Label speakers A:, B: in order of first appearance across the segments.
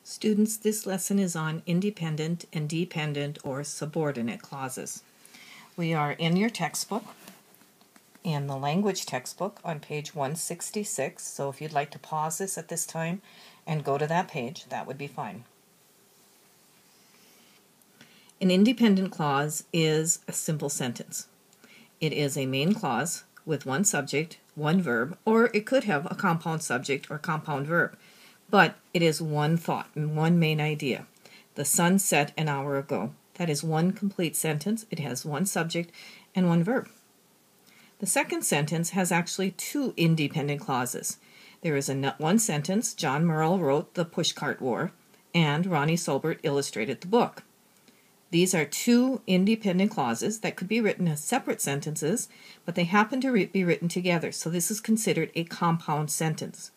A: Students, this lesson is on independent and dependent or subordinate clauses. We are in your textbook, in the language textbook on page 166, so if you'd like to pause this at this time and go to that page, that would be fine. An independent clause is a simple sentence. It is a main clause with one subject, one verb, or it could have a compound subject or compound verb. But it is one thought and one main idea. The sun set an hour ago. That is one complete sentence. It has one subject and one verb. The second sentence has actually two independent clauses. There is one sentence, John Merle wrote The Pushcart War, and Ronnie Solbert illustrated the book. These are two independent clauses that could be written as separate sentences, but they happen to be written together, so this is considered a compound sentence.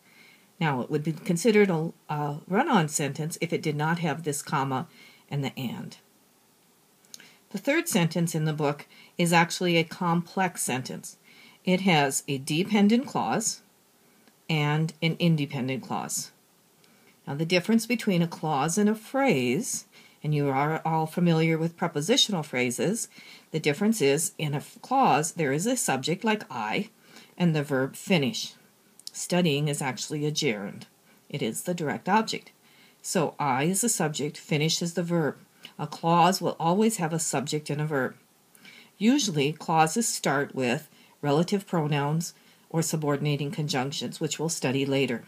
A: Now, it would be considered a run-on sentence if it did not have this comma and the and. The third sentence in the book is actually a complex sentence. It has a dependent clause and an independent clause. Now, the difference between a clause and a phrase, and you are all familiar with prepositional phrases, the difference is in a clause there is a subject like I and the verb finish. Studying is actually a gerund. It is the direct object. So I is the subject, finish is the verb. A clause will always have a subject and a verb. Usually, clauses start with relative pronouns or subordinating conjunctions, which we'll study later.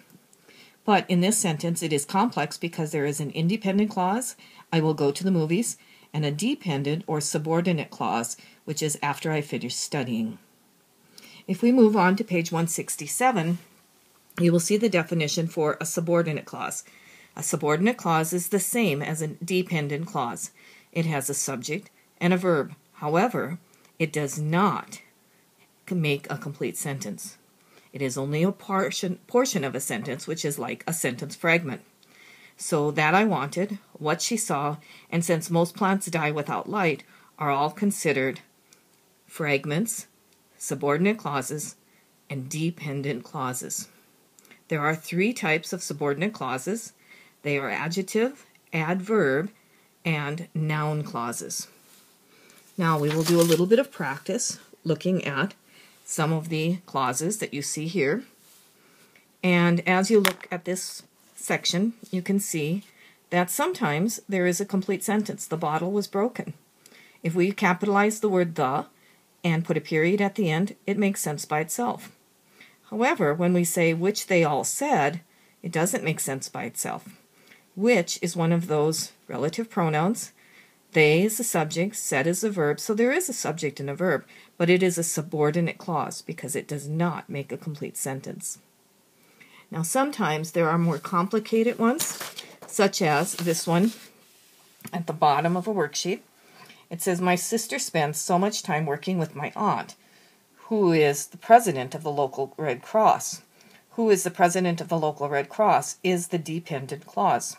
A: But in this sentence, it is complex because there is an independent clause, I will go to the movies, and a dependent or subordinate clause, which is after I finish studying. If we move on to page 167, you will see the definition for a subordinate clause. A subordinate clause is the same as a dependent clause. It has a subject and a verb. However, it does not make a complete sentence. It is only a portion of a sentence, which is like a sentence fragment. So that I wanted, what she saw, and since most plants die without light, are all considered fragments, subordinate clauses, and dependent clauses. There are three types of subordinate clauses. They are adjective, adverb, and noun clauses. Now we will do a little bit of practice looking at some of the clauses that you see here. And as you look at this section, you can see that sometimes there is a complete sentence. The bottle was broken. If we capitalize the word the and put a period at the end, it makes sense by itself. However, when we say which they all said, it doesn't make sense by itself. Which is one of those relative pronouns. They is the subject, said is the verb, so there is a subject and a verb, but it is a subordinate clause because it does not make a complete sentence. Now sometimes there are more complicated ones, such as this one at the bottom of a worksheet. It says, my sister spends so much time working with my aunt, who is the president of the local Red Cross. Who is the president of the local Red Cross is the dependent clause.